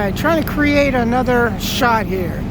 right, trying to create another shot here.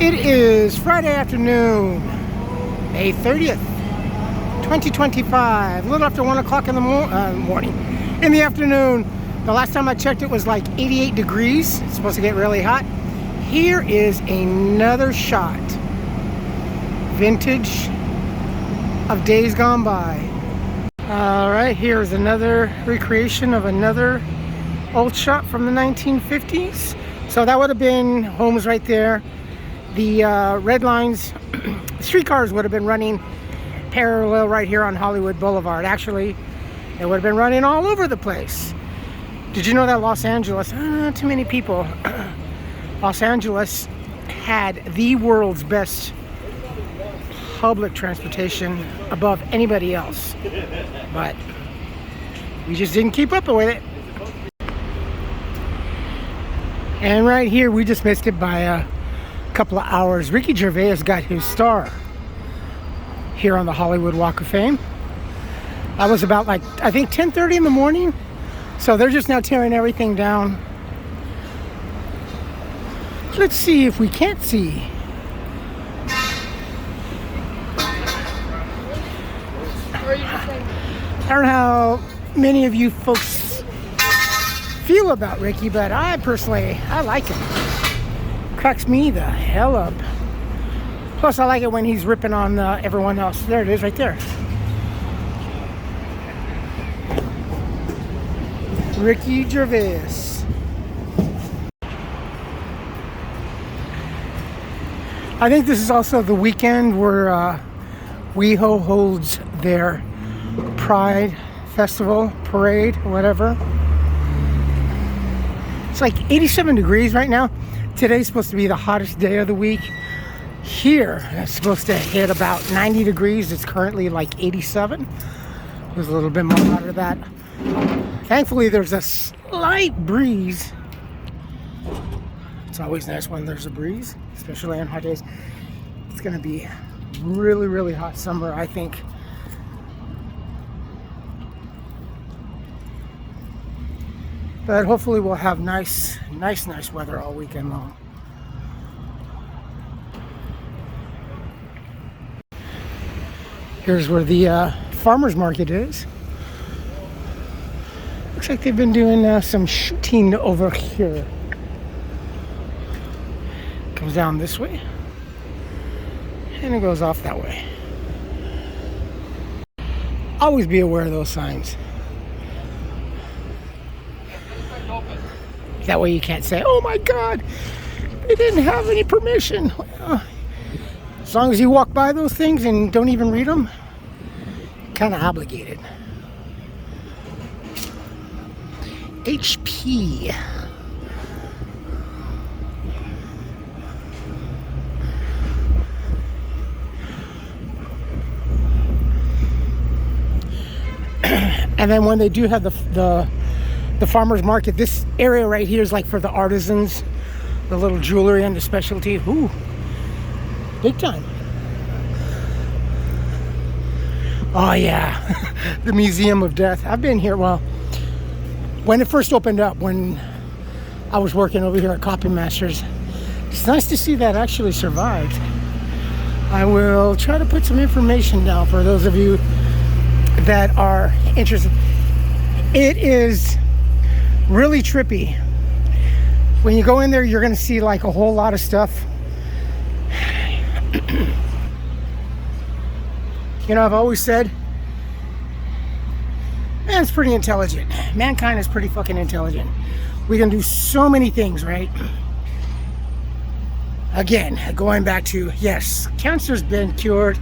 It is Friday afternoon, May 30th, 2025. A little after 1 o'clock in the morning. In the afternoon. The last time I checked, it was like 88 degrees. It's supposed to get really hot. Here is another shot. Vintage of days gone by. All right, here is another recreation of another old shot from the 1950s. So that would have been homes right there. The red lines, streetcars would have been running parallel right here on Hollywood Boulevard. Actually, they would have been running all over the place. Did you know that Los Angeles, too many people, Los Angeles had the world's best public transportation above anybody else, but we just didn't keep up with it. And right here, we just missed it by a couple of hours. Ricky Gervais got his star here on the Hollywood Walk of Fame. I was about like, I think 10:30 in the morning. So they're just now tearing everything down. Let's see if we can't see. I don't know how many of you folks feel about Ricky, but I personally, I like him. Cracks me the hell up. Plus, I like it when he's ripping on everyone else. There it is, right there. Ricky Gervais. I think this is also the weekend where WeHo holds their Pride Festival, parade, whatever. It's like 87 degrees right now. Today's supposed to be the hottest day of the week. Here, it's supposed to hit about 90 degrees. It's currently like 87. There's a little bit more hotter than that. Thankfully, there's a slight breeze. It's always nice when there's a breeze, especially on hot days. It's going to be really, really hot summer, I think. But hopefully we'll have nice weather all weekend long. Here's where the farmer's market is. Looks like they've been doing some shooting over here. Comes down this way. And it goes off that way. Always be aware of those signs. That way you can't say, oh my God, they didn't have any permission. As long as you walk by those things and don't even read them, you're kind of obligated. HP. And then when they do have the farmer's market, this area right here is like for the artisans, the little jewelry and the specialty. Ooh, big time. Oh yeah, the Museum of Death. I've been here, well, when it first opened up, when I was working over here at Copy Masters. It's nice to see that actually survived. I will try to put some information down for those of you that are interested. It is really trippy. When you go in there, you're going to see like a whole lot of stuff. You know, I've always said, man's pretty intelligent. Mankind is pretty fucking intelligent. We can do so many things, right? Again, going back to, yes, cancer's been cured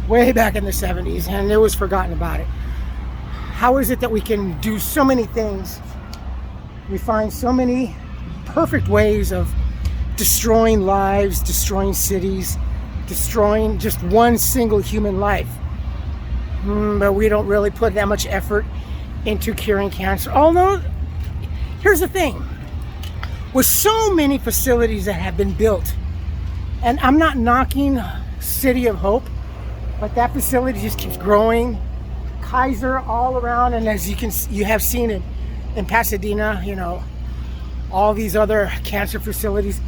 way back in the 70s and it was forgotten about it. How is it that we can do so many things? We find so many perfect ways of destroying lives, destroying cities, destroying just one single human life. But we don't really put that much effort into curing cancer. Although, here's the thing. With so many facilities that have been built, and I'm not knocking City of Hope, but that facility just keeps growing Kaiser all around, and as you have seen it in Pasadena, you know, all these other cancer facilities,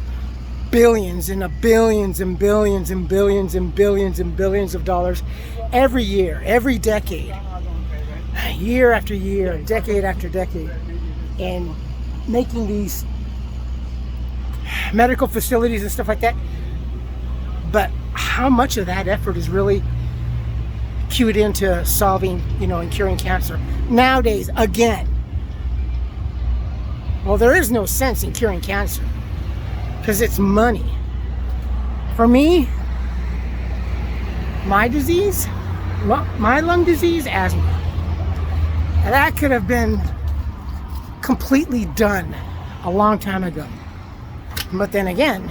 billions and billions and billions and billions and billions and billions of dollars every year, every decade, year after year, decade after decade, and making these medical facilities and stuff like that. But how much of that effort is really cued into solving, you know, and curing cancer nowadays? Again, well, there is no sense in curing cancer because it's money. For me, my disease, my lung disease, asthma, that could have been completely done a long time ago. But then again,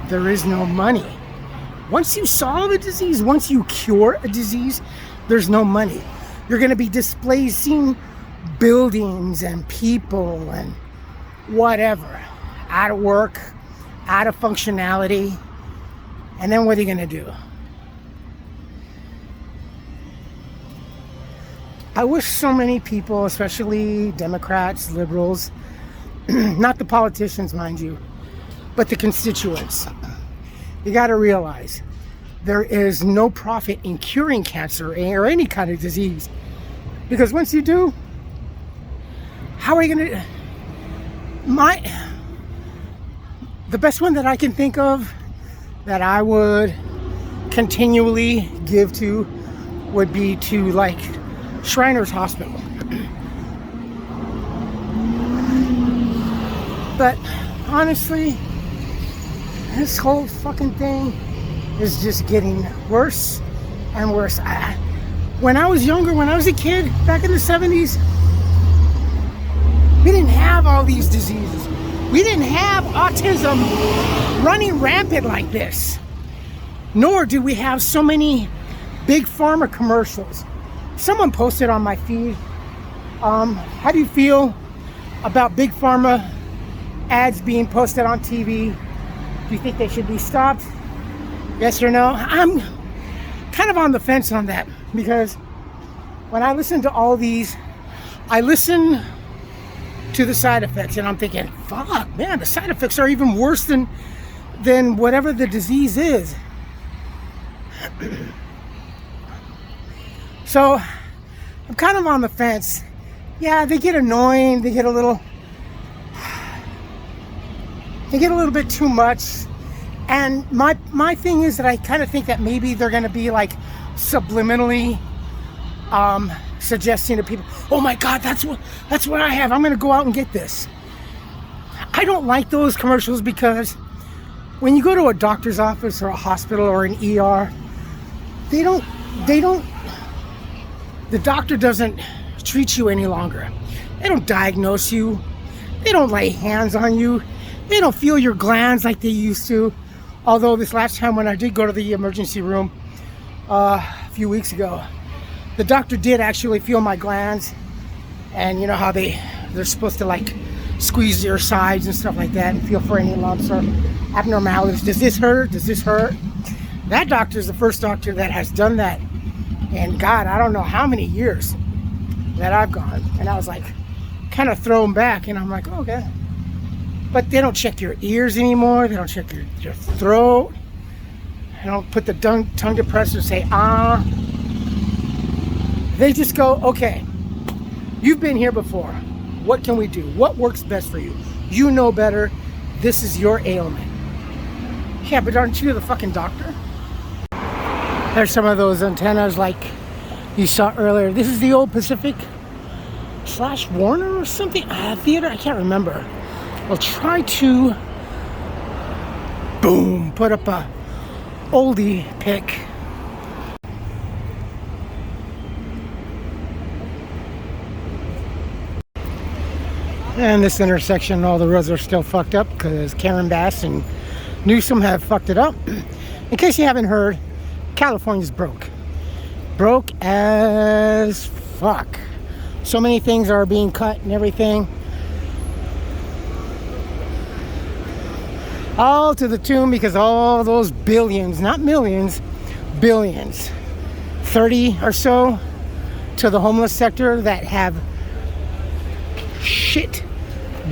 there is no money. Once you solve a disease, once you cure a disease, there's no money. You're going to be displacing buildings and people and whatever, out of work, out of functionality. And then what are you going to do? I wish so many people, especially Democrats, liberals, not the politicians, mind you, but the constituents. You got to realize there is no profit in curing cancer or any kind of disease, because once you do, how are you going to... The best one that I can think of that I would continually give to would be to, like, Shriners Hospital. But honestly, this whole fucking thing is just getting worse and worse. When I was younger, when I was a kid, back in the 70s, we didn't have all these diseases. We didn't have autism running rampant like this. Nor did we have so many big pharma commercials. Someone posted on my feed, how do you feel about big pharma ads being posted on TV? Do you think they should be stopped? Yes or no? I'm kind of on the fence on that, because when I listen to all these, I listen to the side effects and I'm thinking, fuck, man, the side effects are even worse than whatever the disease is. So I'm kind of on the fence. Yeah, they get annoying, they get a little bit too much. And my thing is that I kind of think that maybe they're going to be like subliminally suggesting to people, oh my God, that's what I have. I'm going to go out and get this. I don't like those commercials, because when you go to a doctor's office or a hospital or an ER, the doctor doesn't treat you any longer. They don't diagnose you. They don't lay hands on you. They don't feel your glands like they used to. Although this last time when I did go to the emergency room a few weeks ago, the doctor did actually feel my glands. And you know how they're supposed to like squeeze your sides and stuff like that and feel for any lumps or abnormalities. Does this hurt? Does this hurt? That doctor is the first doctor that has done that. And God, I don't know how many years that I've gone. And I was like kind of thrown back, and I'm like, oh, okay. But they don't check your ears anymore. They don't check your throat. They don't put the tongue depressor and say, ah. They just go, okay, you've been here before. What can we do? What works best for you? You know better. This is your ailment. Yeah, but aren't you the fucking doctor? There's some of those antennas like you saw earlier. This is the old Pacific / Warner or something theater. I can't remember. We'll try to boom, put up a oldie pic. And this intersection, all the roads are still fucked up because Karen Bass and Newsom have fucked it up. In case you haven't heard, California's broke. Broke as fuck. So many things are being cut and everything. All to the tune because all those billions, not millions, billions, 30 or so to the homeless sector that have shit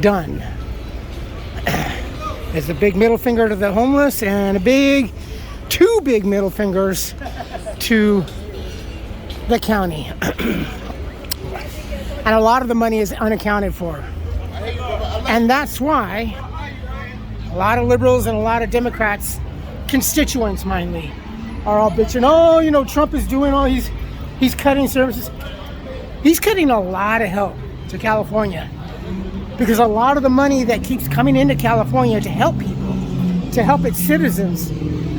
done. There's a big middle finger to the homeless and two big middle fingers to the county. And a lot of the money is unaccounted for. And that's why a lot of liberals and a lot of Democrats, constituents mainly, are all bitching, oh, you know, Trump is doing all, he's cutting services. He's cutting a lot of help to California, because a lot of the money that keeps coming into California to help people, to help its citizens,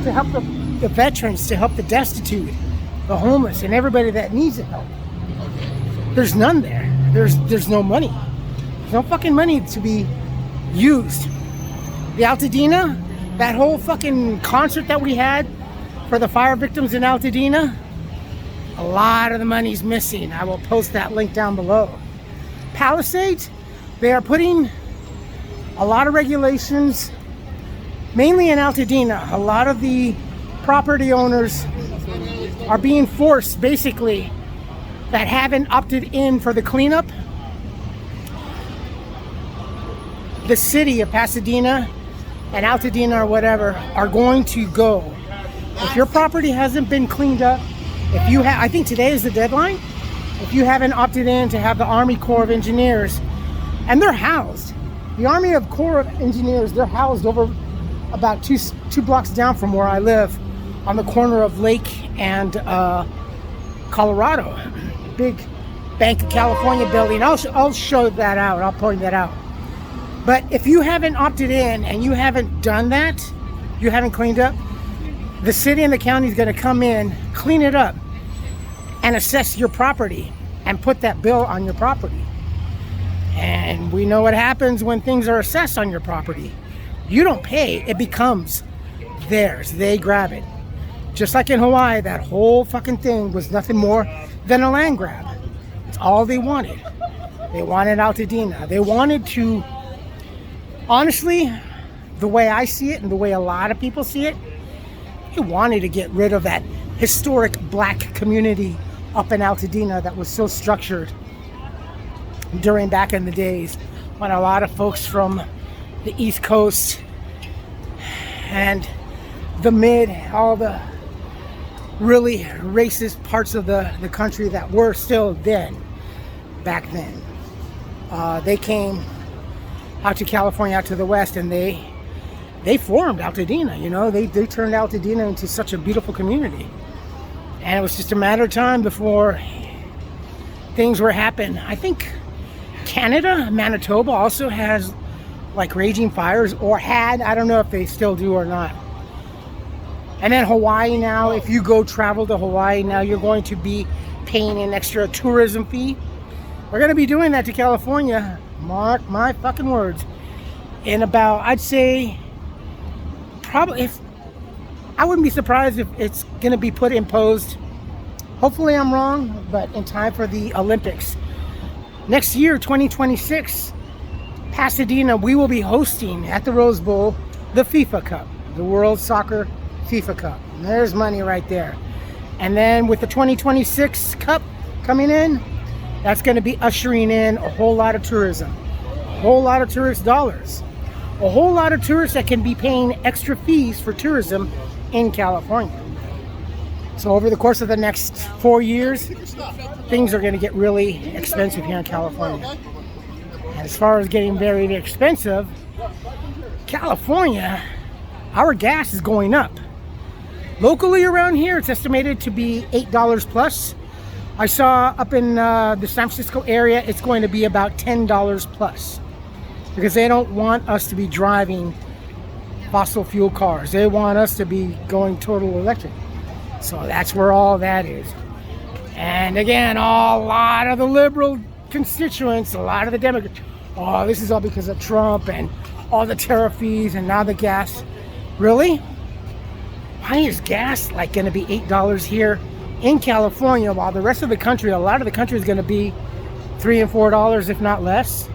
to help the veterans, to help the destitute, the homeless, and everybody that needs the help, there's none there. There's no money. There's no fucking money to be used. The Altadena, that whole fucking concert that we had for the fire victims in Altadena, a lot of the money's missing. I will post that link down below. Palisades, they are putting a lot of regulations, mainly in Altadena. A lot of the property owners are being forced, basically, that haven't opted in for the cleanup. The city of Pasadena and Altadena or whatever are going to go. If your property hasn't been cleaned up, if you have, I think today is the deadline, if you haven't opted in to have the Army Corps of Engineers, and they're housed, the Army Corps of Engineers, they're housed over about two blocks down from where I live, on the corner of Lake and Colorado. Big Bank of California building. I'll show that out. I'll point that out. But if you haven't opted in and you haven't done that, you haven't cleaned up, the city and the county is going to come in, clean it up, and assess your property and put that bill on your property. And we know what happens when things are assessed on your property. You don't pay, it becomes theirs. They grab it. Just like in Hawaii, that whole fucking thing was nothing more than a land grab. It's all they wanted. They wanted Altadena. They wanted to, honestly, the way I see it and the way a lot of people see it, they wanted to get rid of that historic black community up in Altadena that was so structured during back in the days when a lot of folks from the East Coast and the mid, all the really racist parts of the country that were still then, back then. They came out to California, out to the West, and they formed Altadena, you know. They turned Altadena into such a beautiful community. And it was just a matter of time before things were happening. I think Canada, Manitoba also has like raging fires, or had, I don't know if they still do or not. And then Hawaii now, if you go travel to Hawaii now, you're going to be paying an extra tourism fee. We're going to be doing that to California, mark my fucking words, in about, I'd say, probably, if I wouldn't be surprised if it's going to be imposed. Hopefully I'm wrong, but in time for the Olympics. Next year, 2026, Pasadena, we will be hosting at the Rose Bowl the FIFA Cup, the World Soccer FIFA Cup. And there's money right there. And then with the 2026 Cup coming in, that's going to be ushering in a whole lot of tourism, a whole lot of tourist dollars, a whole lot of tourists that can be paying extra fees for tourism in California. So over the course of the next 4 years, things are going to get really expensive here in California. And as far as getting very, very expensive, California, our gas is going up. Locally around here, it's estimated to be $8 plus. I saw up in the San Francisco area, it's going to be about $10 plus. Because they don't want us to be driving fossil fuel cars. They want us to be going total electric. So that's where all that is. And again, a lot of the liberal constituents, a lot of the Democrats, oh, this is all because of Trump and all the tariff fees and now the gas. Really? Why is gas like going to be $8 here in California while the rest of the country, a lot of the country is going to be $3 and $4, if not less?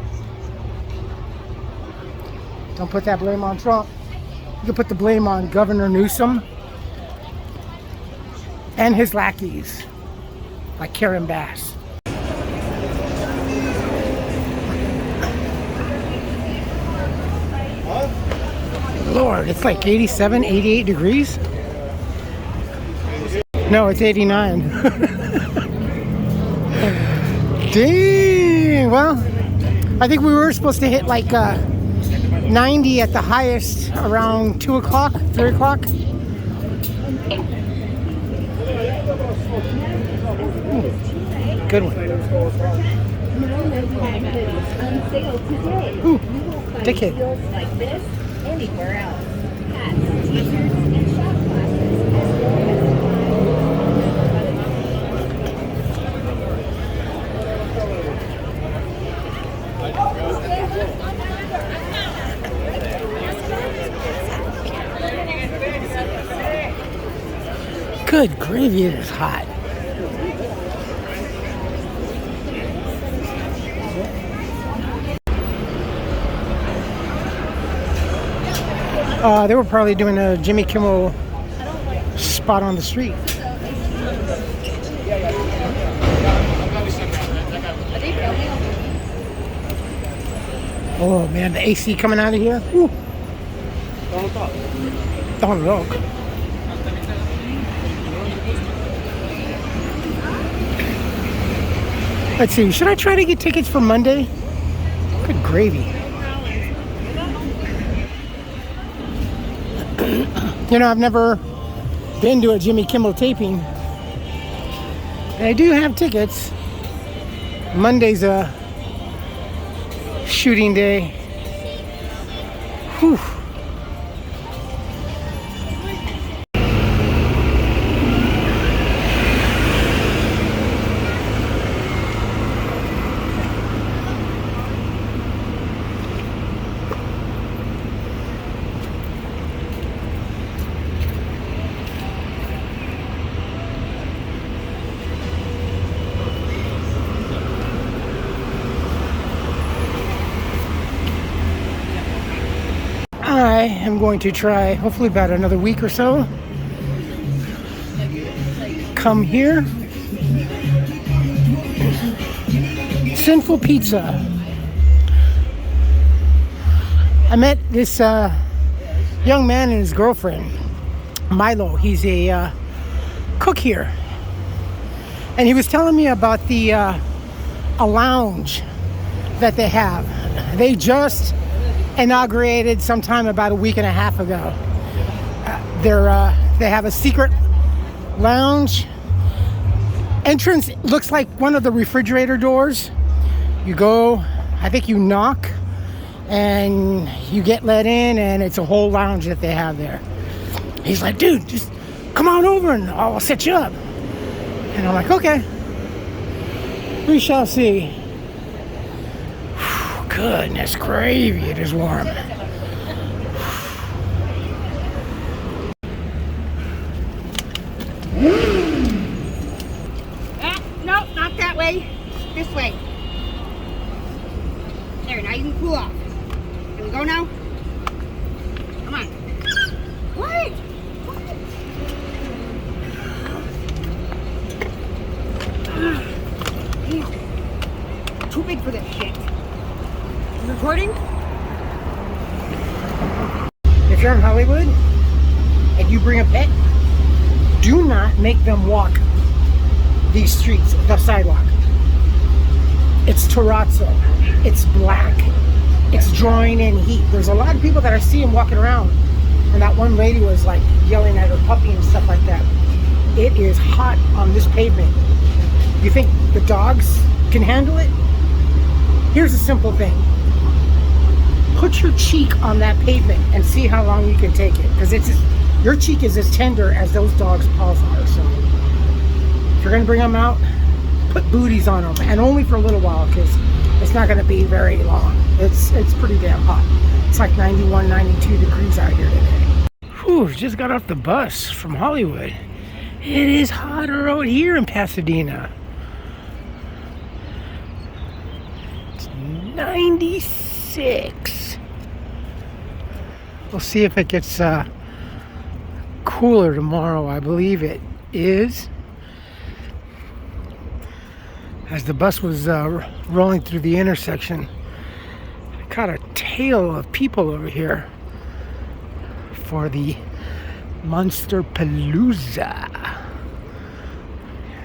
Don't put that blame on Trump. You can put the blame on Governor Newsom and his lackeys, like Karen Bass. Lord, it's like 87, 88 degrees. No, it's 89. Dang. Well, I think we were supposed to hit like 90 at the highest around 2 o'clock, 3 o'clock. Good one. Ooh, dickhead. Like this, anywhere else. Hats, t-shirts, and shot glasses. Good gravy, it is hot. They were probably doing a Jimmy Kimmel spot on the street. Oh man, the AC coming out of here. Woo. Don't look. Let's see, should I try to get tickets for Monday? Good gravy. You know, I've never been to a Jimmy Kimmel taping. And I do have tickets. Monday's a shooting day. Whew. I am going to try, hopefully about another week or so, come here. Sinful Pizza. I met this young man and his girlfriend, Milo. He's a cook here. And he was telling me about a lounge that they have. They just inaugurated sometime about a week and a half ago. They have a secret lounge. Entrance looks like one of the refrigerator doors. You go, I think you knock, and you get let in, and it's a whole lounge that they have there. He's like, dude, just come on over and I'll set you up. And I'm like, okay, we shall see. Goodness gravy, it is warm. No, not that way. This way. There, now you can cool off. Can we go now? Come on. What? Too big for this shit. Recording? If you're in Hollywood and you bring a pet, do not make them walk these streets, the sidewalk. It's terrazzo, it's black, it's drawing in heat. There's a lot of people that I see them walking around, and that one lady was like yelling at her puppy and stuff like that. It is hot on this pavement. You think the dogs can handle it? Here's a simple thing. Put your cheek on that pavement and see how long you can take it, because your cheek is as tender as those dogs' paws are. So if you're gonna bring them out, put booties on them, and only for a little while, because it's not gonna be very long. It's pretty damn hot. It's like 91, 92 degrees out here today. Whew, just got off the bus from Hollywood. It is hotter out here in Pasadena. It's 96. We'll see if it gets cooler tomorrow. I believe it is. As the bus was rolling through the intersection, I caught a tail of people over here. for the Monster Palooza.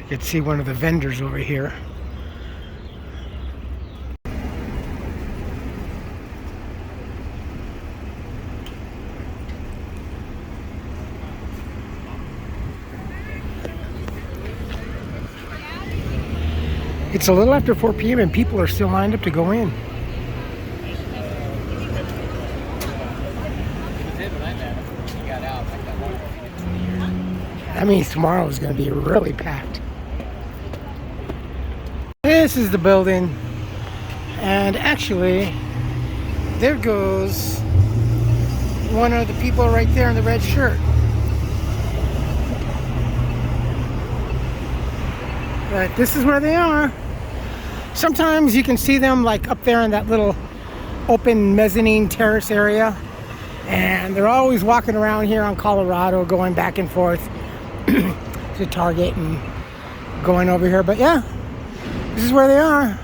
You can see one of the vendors over here. It's a little after 4 p.m. and people are still lined up to go in. That means tomorrow is going to be really packed. This is the building. And actually, there goes one of the people right there in the red shirt. But this is where they are. Sometimes you can see them like up there in that little open mezzanine terrace area. And they're always walking around here on Colorado, going back and forth to Target and going over here. But yeah, this is where they are.